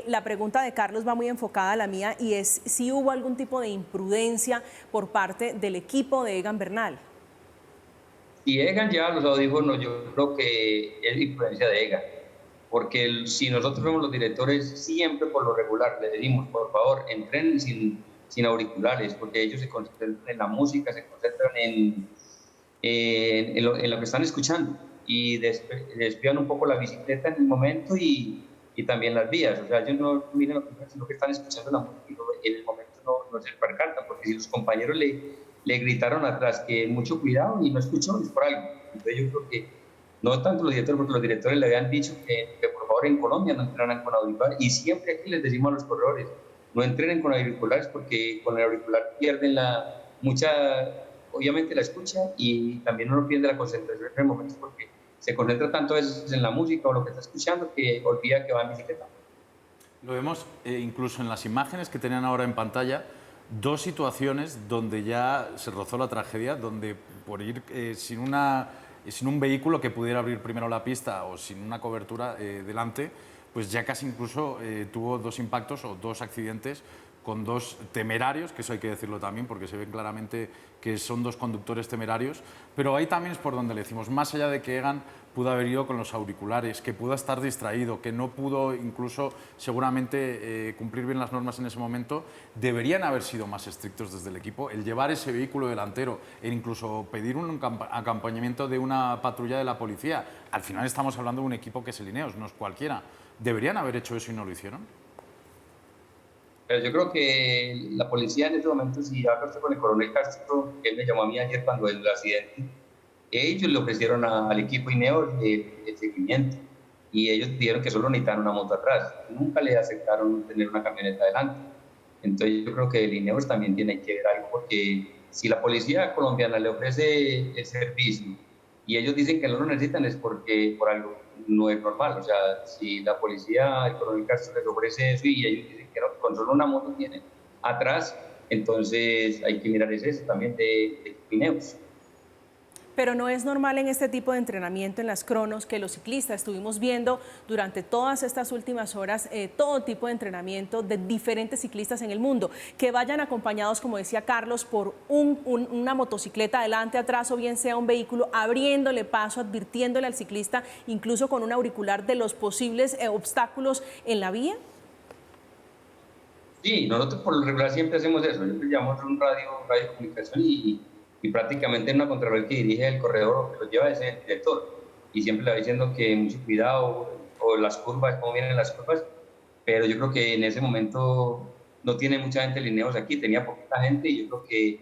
La pregunta de Carlos va muy enfocada a la mía, y es si hubo algún tipo de imprudencia por parte del equipo de Egan Bernal. Si Egan lleva los audífonos, yo creo que es imprudencia de Egan, porque si nosotros somos los directores, siempre por lo regular le decimos, por favor, entrenen sin auriculares, porque ellos se concentran en la música, se concentran en lo que están escuchando, y desvían un poco la bicicleta en el momento y también las vías. O sea, ellos no miran lo que están escuchando la música, y en el momento no se percatan, porque si los compañeros le gritaron atrás que mucho cuidado y no escuchó, es por algo. Entonces yo creo que no tanto los directores, porque los directores le habían dicho que por favor en Colombia no entraran con auriculares, y siempre aquí les decimos a los corredores, no entrenen con auriculares porque con el auricular pierden obviamente la escucha y también uno pierde la concentración en momentos porque se concentra tanto a veces en la música o lo que está escuchando que olvida que va en bicicleta. Lo vemos incluso en las imágenes que tenían ahora en pantalla, dos situaciones donde ya se rozó la tragedia, donde por ir sin un vehículo que pudiera abrir primero la pista o sin una cobertura delante, pues ya casi incluso tuvo dos impactos o dos accidentes con dos temerarios, que eso hay que decirlo también, porque se ven claramente que son dos conductores temerarios, pero ahí también es por donde le decimos, más allá de que Egan pudo haber ido con los auriculares, que pudo estar distraído, que no pudo incluso seguramente cumplir bien las normas en ese momento, deberían haber sido más estrictos desde el equipo, el llevar ese vehículo delantero, el incluso pedir un acompañamiento de una patrulla de la policía. Al final estamos hablando de un equipo que es el Ineos, no es cualquiera. ¿Deberían haber hecho eso y no lo hicieron? Pero yo creo que la policía en ese momento, si hablaste con el coronel Castro, que él me llamó a mí ayer cuando el accidente, ellos le ofrecieron al equipo Ineos el seguimiento y ellos dijeron que solo necesitaban una moto atrás, nunca le aceptaron tener una camioneta adelante. Entonces yo creo que el Ineos también tiene que ver algo porque si la policía colombiana le ofrece el servicio y ellos dicen que no lo necesitan es porque por algo no es normal. O sea, si la policía, el coronel Castro les ofrece eso y ellos dicen que no, con solo una moto tienen atrás, entonces hay que mirar eso también de Ineos. Pero no es normal en este tipo de entrenamiento, en las cronos, que los ciclistas estuvimos viendo durante todas estas últimas horas todo tipo de entrenamiento de diferentes ciclistas en el mundo, que vayan acompañados, como decía Carlos, por una motocicleta adelante, atrás o bien sea un vehículo, abriéndole paso, advirtiéndole al ciclista, incluso con un auricular, de los posibles obstáculos en la vía. Sí, nosotros por lo regular siempre hacemos eso. Siempre llamamos a un radio de comunicación y prácticamente en una contrarreloj que dirige el corredor o que lo lleva es el director. Y siempre le va diciendo que mucho cuidado o las curvas, cómo vienen las curvas. Pero yo creo que en ese momento no tiene mucha gente en Ineos aquí, tenía poquita gente y yo creo que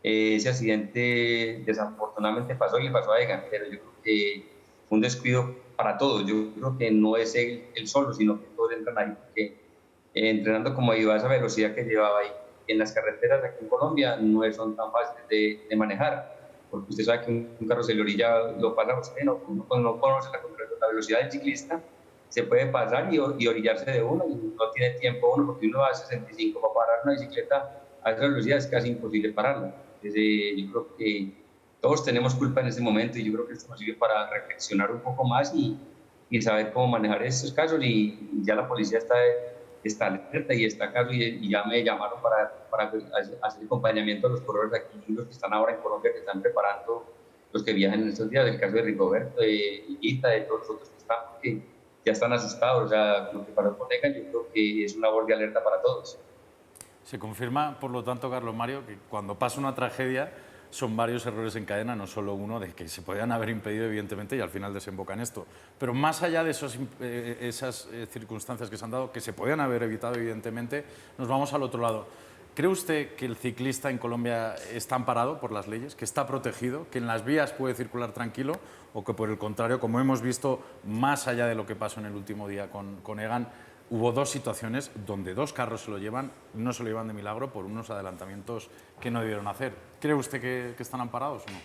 ese accidente desafortunadamente pasó y le pasó a Egan. Pero yo creo que fue un descuido para todos. Yo creo que no es él solo, sino que todos entran ahí porque entrenando como iba a esa velocidad que llevaba ahí. En las carreteras aquí en Colombia no son tan fáciles de manejar, porque usted sabe que un carro se le orilla, lo pasa a usted, no conoce la velocidad del ciclista, se puede pasar y orillarse de uno y no tiene tiempo uno, porque uno va a 65 para parar una bicicleta a esa velocidad es casi imposible pararla. Entonces, yo creo que todos tenemos culpa en ese momento y yo creo que esto nos sirve para reflexionar un poco más y saber cómo manejar estos casos y ya la policía está alerta y está acá y ya me llamaron para hacer acompañamiento a los corredores aquí, los que están ahora en Colombia, que están preparando los que viajan en estos días, el caso de Rigoberto, de Higuita, de todos los otros que están, porque ya están asustados. O sea, lo que pasó con Egan yo creo que es una voz de alerta para todos. Se confirma, por lo tanto, Carlos Mario, que cuando pasa una tragedia son varios errores en cadena, no solo uno, de que se podían haber impedido, evidentemente, y al final desemboca en esto. Pero más allá de esas circunstancias que se han dado, que se podían haber evitado, evidentemente, nos vamos al otro lado. ¿Cree usted que el ciclista en Colombia está amparado por las leyes, que está protegido, que en las vías puede circular tranquilo, o que, por el contrario, como hemos visto, más allá de lo que pasó en el último día con Egan, hubo dos situaciones donde dos carros no se lo llevan de milagro por unos adelantamientos que no debieron hacer? ¿Cree usted que están amparados o no?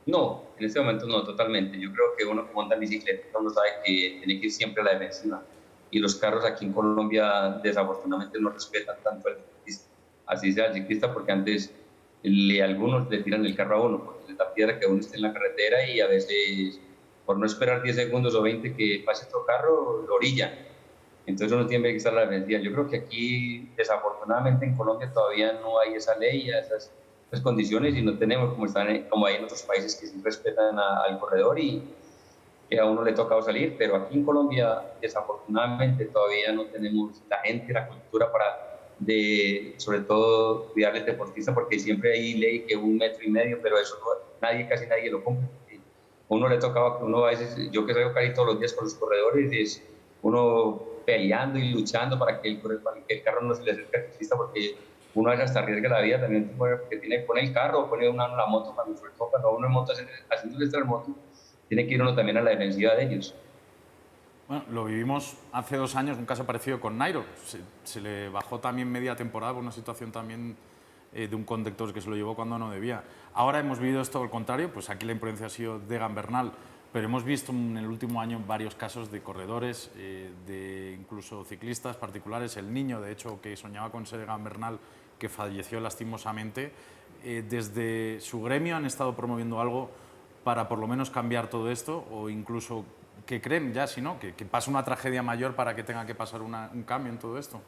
No, en este momento no, totalmente. Yo creo que uno que monta en bicicleta uno sabe que tiene que ir siempre a la defensiva. Y los carros aquí en Colombia desafortunadamente no respetan tanto al ciclista. Así sea el ciclista, porque antes algunos le tiran el carro a uno, porque les da piedra que uno esté en la carretera y a veces, por no esperar 10 segundos o 20 que pase otro carro, lo orillan. Entonces uno tiene que estar a la defensiva. Yo creo que aquí, desafortunadamente, en Colombia todavía no hay esa ley, esas condiciones, y no tenemos como hay en otros países que sí respetan al corredor y que a uno le toca salir, pero aquí en Colombia, desafortunadamente, todavía no tenemos la gente, la cultura sobre todo, cuidar al deportista, porque siempre hay ley que 1,5 metros, pero eso casi nadie lo cumple. Uno le tocaba que uno a veces, yo que salgo casi todos los días con los corredores, es uno peleando y luchando para que el carro no se le acerque al ciclista, porque uno a veces hasta arriesga la vida también, porque tiene que poner el carro o poner la moto, cuando uno en moto haciendo extra el moto, tiene que ir uno también a la defensiva de ellos. Bueno, lo vivimos hace 2 años, un caso parecido con Nairo. Se le bajó también media temporada por una situación también de un conductor que se lo llevó cuando no debía. Ahora hemos vivido esto al contrario, pues aquí la imprudencia ha sido de Egan Bernal, pero hemos visto en el último año varios casos de corredores, de incluso ciclistas particulares. El niño, de hecho, que soñaba con ser Egan Bernal, que falleció lastimosamente. Desde su gremio han estado promoviendo algo para por lo menos cambiar todo esto, o incluso que creen ya, si no, que pase una tragedia mayor para que tenga que pasar un cambio en todo esto.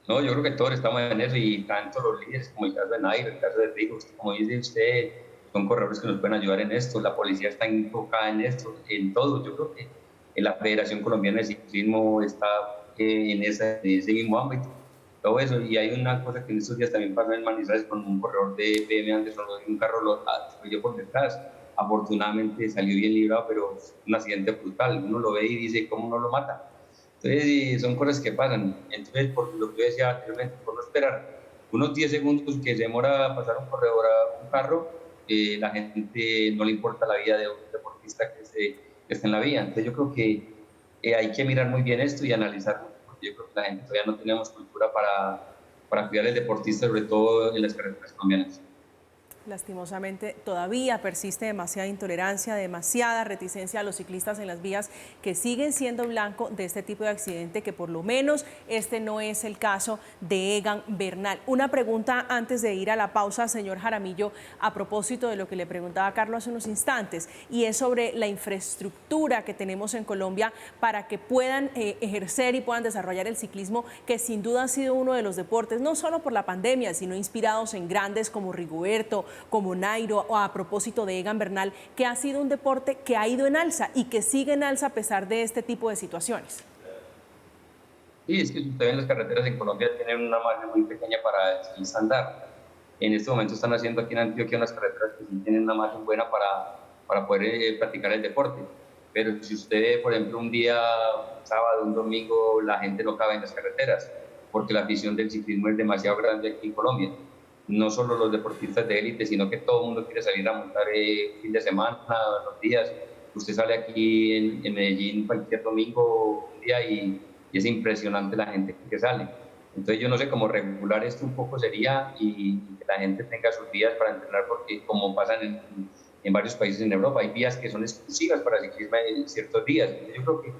No, yo creo que todos estamos en eso y tanto los líderes como el caso de Nairo, el caso de Rigo, como dice usted, son corredores que nos pueden ayudar en esto, la policía está enfocada en esto, en todo. Yo creo que la Federación Colombiana de Ciclismo está en ese mismo ámbito, todo eso. Y hay una cosa que en estos días también pasó en Manizales con un corredor de BM Anderson, un carro lo atropelló por detrás. Afortunadamente salió bien librado, pero un accidente brutal. Uno lo ve y dice, ¿cómo no lo mata? Entonces, son cosas que pasan. Entonces, por lo que yo decía anteriormente, por no esperar unos 10 segundos que se demora a pasar un corredor a un carro, la gente no le importa la vida de un deportista que esté en la vía. Entonces, yo creo que hay que mirar muy bien esto y analizarlo, porque yo creo que la gente todavía no tenemos cultura para cuidar al deportista, sobre todo en las carreteras colombianas. Lastimosamente todavía persiste demasiada intolerancia, demasiada reticencia a los ciclistas en las vías, que siguen siendo blanco de este tipo de accidente, que por lo menos este no es el caso de Egan Bernal. Una pregunta antes de ir a la pausa, señor Jaramillo, a propósito de lo que le preguntaba Carlos hace unos instantes, y es sobre la infraestructura que tenemos en Colombia para que puedan ejercer y puedan desarrollar el ciclismo, que sin duda ha sido uno de los deportes, no solo por la pandemia, sino inspirados en grandes como Rigoberto, como Nairo, o a propósito de Egan Bernal, que ha sido un deporte que ha ido en alza y que sigue en alza a pesar de este tipo de situaciones. Sí, es que si ustedes en las carreteras en Colombia tienen una margen muy pequeña para el ciclista andar. En este momento están haciendo aquí en Antioquia unas carreteras que sí tienen una margen buena para poder practicar el deporte. Pero si usted, por ejemplo, un día, un sábado, un domingo, la gente no cabe en las carreteras, porque la afición del ciclismo es demasiado grande aquí en Colombia. No solo los deportistas de élite, sino que todo el mundo quiere salir a montar fin de semana, los días. Usted sale aquí en Medellín cualquier domingo, un día, y es impresionante la gente que sale. Entonces yo no sé cómo regular esto un poco sería, y que la gente tenga sus días para entrenar, porque como pasan en varios países en Europa, hay vías que son exclusivas para ciclismo en ciertos días. Entonces yo creo que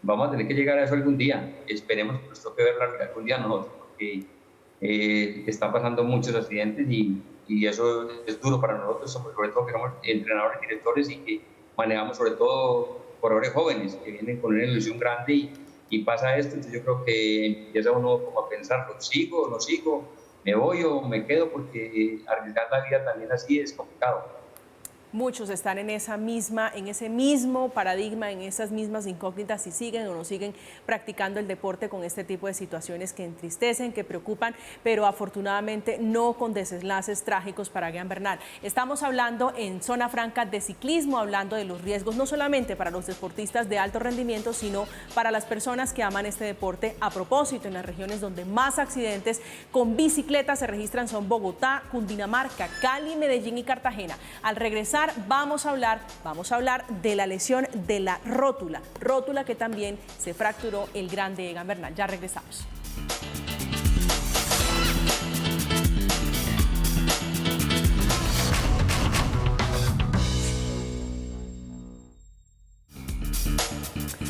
vamos a tener que llegar a eso algún día. Esperemos que nos toque verlo algún día nosotros, porque están pasando muchos accidentes y eso es duro para nosotros, sobre todo que somos entrenadores, directores, y que manejamos sobre todo corredores jóvenes que vienen con una ilusión grande y pasa esto. Entonces yo creo que empieza uno como a pensar, ¿lo sigo o no sigo? ¿Me voy o me quedo? Porque arriesgar la vida también así es complicado. Muchos están en ese mismo paradigma, en esas mismas incógnitas, si siguen o no siguen practicando el deporte con este tipo de situaciones que entristecen, que preocupan, pero afortunadamente no con desenlaces trágicos para Egan Bernal. Estamos hablando en Zona Franca de ciclismo, hablando de los riesgos, no solamente para los deportistas de alto rendimiento, sino para las personas que aman este deporte. A propósito, en las regiones donde más accidentes con bicicletas se registran son Bogotá, Cundinamarca, Cali, Medellín y Cartagena. Al regresar vamos a hablar de la lesión de la rótula que también se fracturó el grande Egan Bernal. Ya regresamos.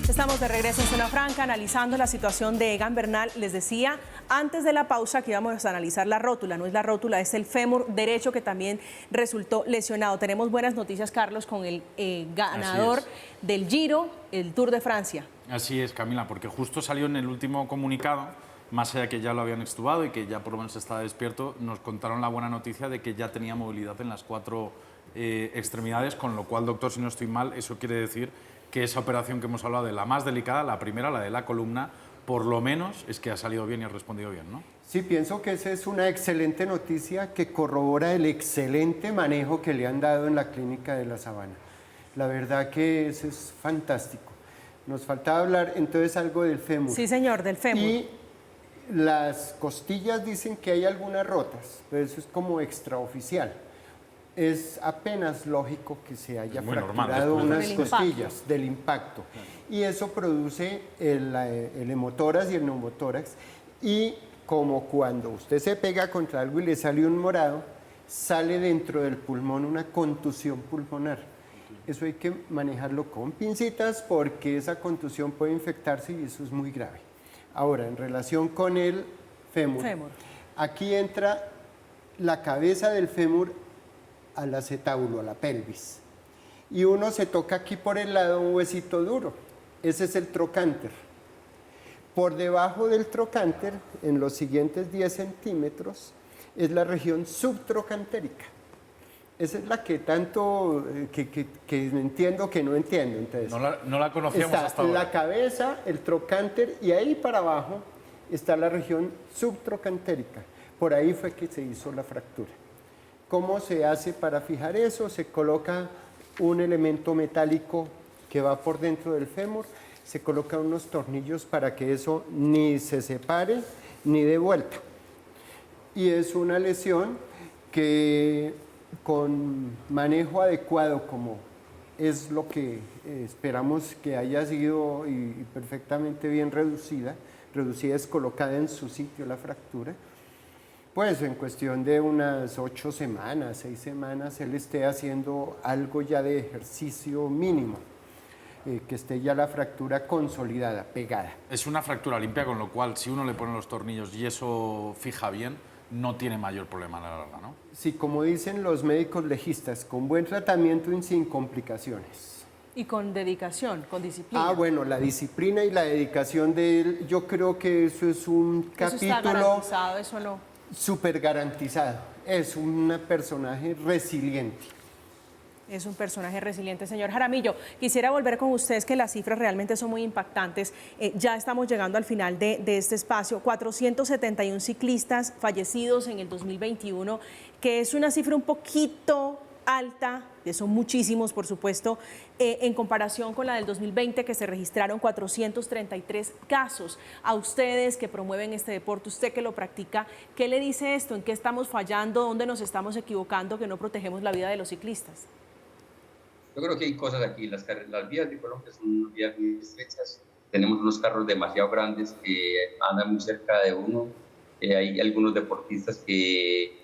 Estamos de regreso en Zona Franca analizando la situación de Egan Bernal. Les decía antes de la pausa que íbamos a analizar la rótula. No es la rótula, es el fémur derecho que también resultó lesionado. Tenemos buenas noticias, Carlos, con el ganador del Giro, el Tour de Francia. Así es, Camila, porque justo salió en el último comunicado, más allá que ya lo habían extubado y que ya por lo menos estaba despierto, nos contaron la buena noticia de que ya tenía movilidad en las 4 extremidades, con lo cual, doctor, si no estoy mal, eso quiere decir que esa operación que hemos hablado de la más delicada, la primera, la de la columna, por lo menos es que ha salido bien y ha respondido bien, ¿no? Sí, pienso que esa es una excelente noticia que corrobora el excelente manejo que le han dado en la clínica de La Sabana. La verdad que eso es fantástico. Nos faltaba hablar entonces algo del fémur. Sí, señor, del fémur. Y las costillas dicen que hay algunas rotas, pero eso es como extraoficial. es apenas lógico que se haya muy normal, fracturado después unas del costillas del impacto. Y eso produce el hemotórax y el neumotórax. Y como cuando usted se pega contra algo y le sale un morado, sale dentro del pulmón una contusión pulmonar. Eso hay que manejarlo con pincitas porque esa contusión puede infectarse y eso es muy grave. Ahora, en relación con el fémur. Aquí entra la cabeza del fémur al acetábulo, a la pelvis. Y uno se toca aquí por el lado un huesito duro. Ese es el trocánter. Por debajo del trocánter, en los siguientes 10 centímetros, es la región subtrocantérica. Esa es la que tanto, que entiendo que no entiendo. Entonces, no la conocíamos está hasta ahora. la cabeza, el trocánter, y ahí para abajo está la región subtrocantérica. Por ahí fue que se hizo la fractura. ¿Cómo se hace para fijar eso? Se coloca un elemento metálico que va por dentro del fémur, se colocan unos tornillos para que eso ni se separe ni dé vuelta. Y es una lesión que con manejo adecuado, como es lo que esperamos que haya sido y perfectamente bien reducida es colocada en su sitio la fractura, pues en cuestión de unas 8 semanas, 6 semanas, él esté haciendo algo ya de ejercicio mínimo, que esté ya la fractura consolidada, pegada. Es una fractura limpia, con lo cual si uno le pone los tornillos y eso fija bien, no tiene mayor problema a la larga, ¿no? Sí, como dicen los médicos legistas, con buen tratamiento y sin complicaciones. Y con dedicación, con disciplina. Ah, bueno, la disciplina y la dedicación de él, yo creo que eso es un capítulo... Eso está garantizado, eso no. Súper garantizado. Es un personaje resiliente. Es un personaje resiliente, señor Jaramillo. Quisiera volver con ustedes, que las cifras realmente son muy impactantes. Ya estamos llegando al final de este espacio. 471 ciclistas fallecidos en el 2021, que es una cifra un poquito alta, que son muchísimos, por supuesto, en comparación con la del 2020, que se registraron 433 casos. A ustedes que promueven este deporte, usted que lo practica, ¿qué le dice esto? ¿En qué estamos fallando? ¿Dónde nos estamos equivocando que no protegemos la vida de los ciclistas? Yo creo que hay cosas aquí. Las vías de Colombia son vías muy estrechas. Tenemos unos carros demasiado grandes que andan muy cerca de uno. Hay algunos deportistas que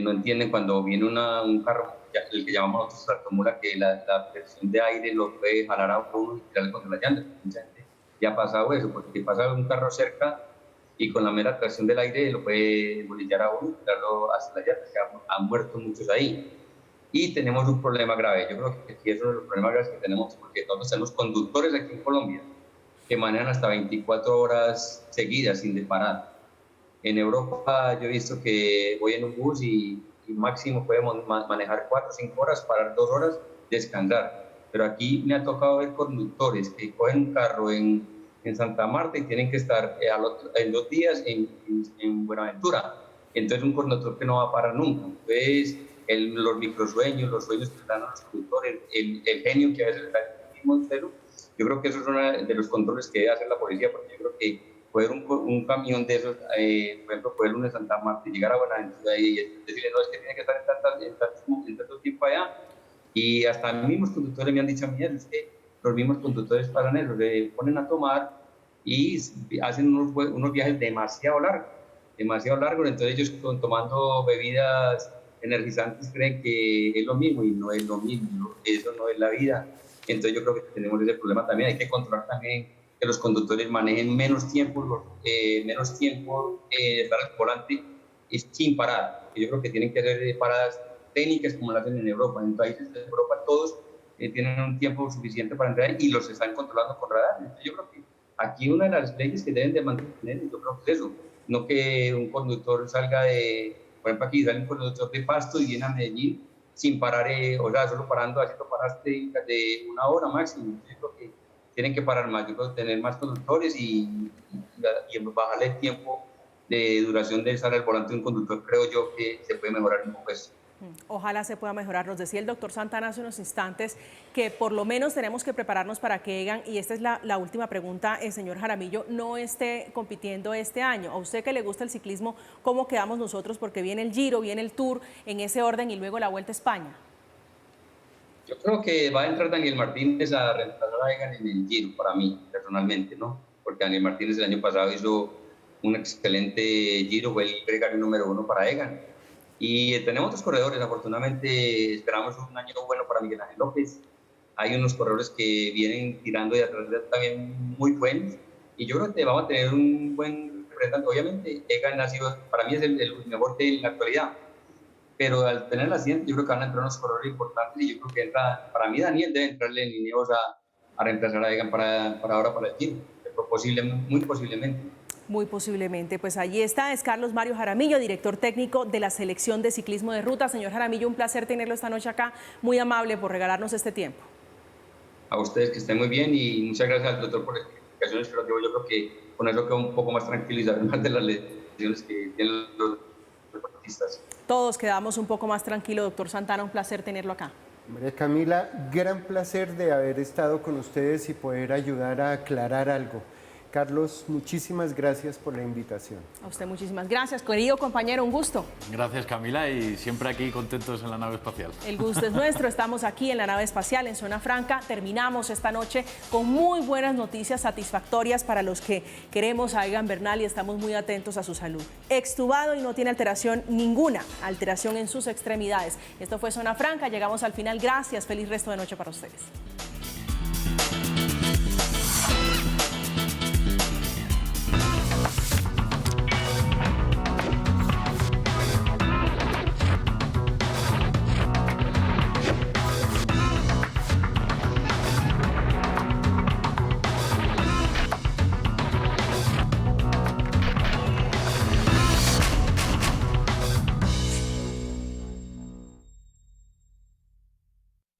no entienden cuando viene un carro, el que llamamos nosotros tractomula, que la presión de aire lo puede jalar a uno y tirarle contra la llanta. Mucha gente ya ha pasado eso, porque pasa un carro cerca y con la mera tracción del aire lo puede bolillar a uno y tirarlo hacia la llanta. Han muerto muchos ahí. Y tenemos un problema grave. Yo creo que aquí es uno de los problemas graves que tenemos, porque todos tenemos conductores aquí en Colombia que manejan hasta 24 horas seguidas sin parar. En Europa yo he visto que voy en un bus y máximo podemos manejar 4 o 5 horas, parar 2 horas, descansar. Pero aquí me ha tocado ver conductores que cogen un carro en Santa Marta y tienen que estar en 2 días en Buenaventura. Entonces un conductor que no va a parar nunca. Entonces los microsueños, los sueños que dan a los conductores, el genio que a veces está en el mismo cero, yo creo que eso es uno de los controles que debe hacer la policía, porque yo creo que poder un camión de esos, por ejemplo, poder uno en Santa Marta y llegar a Buenaventura y decirle, no, es que tiene que estar en tanto tiempo allá. Y hasta los mismos conductores me han dicho a mí, es que los mismos conductores paran eso, le ponen a tomar y hacen unos viajes demasiado largos, entonces ellos tomando bebidas energizantes creen que es lo mismo y no es lo mismo, eso no es la vida. Entonces yo creo que tenemos ese problema también. Hay que controlar también que los conductores manejen menos tiempo estar al volante sin parar. Yo creo que tienen que hacer paradas técnicas como las hacen en Europa. En países de Europa todos tienen un tiempo suficiente para entrar y los están controlando con radar. Entonces yo creo que aquí una de las leyes que deben de mantener, yo creo que es eso, no que un conductor salga por ejemplo, aquí sale un conductor de Pasto y viene a Medellín sin parar, o sea, solo parando, haciendo paradas de 1 hora máximo. Yo creo que tienen que parar más, yo creo que tener más conductores y bajarle el tiempo de duración de estar al volante de un conductor, creo yo que se puede mejorar un poco eso. Ojalá se pueda mejorar. Nos decía el doctor Santana hace unos instantes que por lo menos tenemos que prepararnos para que Egan, y esta es la última pregunta, señor Jaramillo, no esté compitiendo este año. A usted que le gusta el ciclismo, ¿cómo quedamos nosotros? Porque viene el Giro, viene el Tour en ese orden y luego la Vuelta a España. Yo creo que va a entrar Daniel Martínez a reemplazar a Egan en el Giro, para mí, personalmente, ¿no? Porque Daniel Martínez el año pasado hizo un excelente Giro, fue el gregario número 1 para Egan. Y tenemos dos corredores, afortunadamente esperamos un año bueno para Miguel Ángel López. Hay unos corredores que vienen tirando de atrás también muy buenos. Y yo creo que vamos a tener un buen representante. Obviamente, Egan ha sido, para mí es el mejor de la actualidad. Pero al tener la siguiente, yo creo que van a entrar unos corredores importantes. Y yo creo que entra, para mí Daniel debe entrarle en Ineos a reemplazar a Egan para ahora, para el Giro. Muy posiblemente. Muy posiblemente. Pues allí está, es Carlos Mario Jaramillo, director técnico de la Selección de Ciclismo de Ruta. Señor Jaramillo, un placer tenerlo esta noche acá. Muy amable por regalarnos este tiempo. A ustedes que estén muy bien y muchas gracias al doctor por las explicaciones, pero yo creo que con eso queda un poco más tranquilizado, más de las lesiones que tienen los deportistas. Todos quedamos un poco más tranquilos, doctor Santana, un placer tenerlo acá. María Camila, gran placer de haber estado con ustedes y poder ayudar a aclarar algo. Carlos, muchísimas gracias por la invitación. A usted muchísimas gracias, querido compañero, un gusto. Gracias, Camila, y siempre aquí contentos en la nave espacial. El gusto es nuestro, estamos aquí en la nave espacial, en Zona Franca. Terminamos esta noche con muy buenas noticias satisfactorias para los que queremos a Egan Bernal y estamos muy atentos a su salud. Extubado y no tiene alteración ninguna, alteración en sus extremidades. Esto fue Zona Franca, llegamos al final. Gracias, feliz resto de noche para ustedes.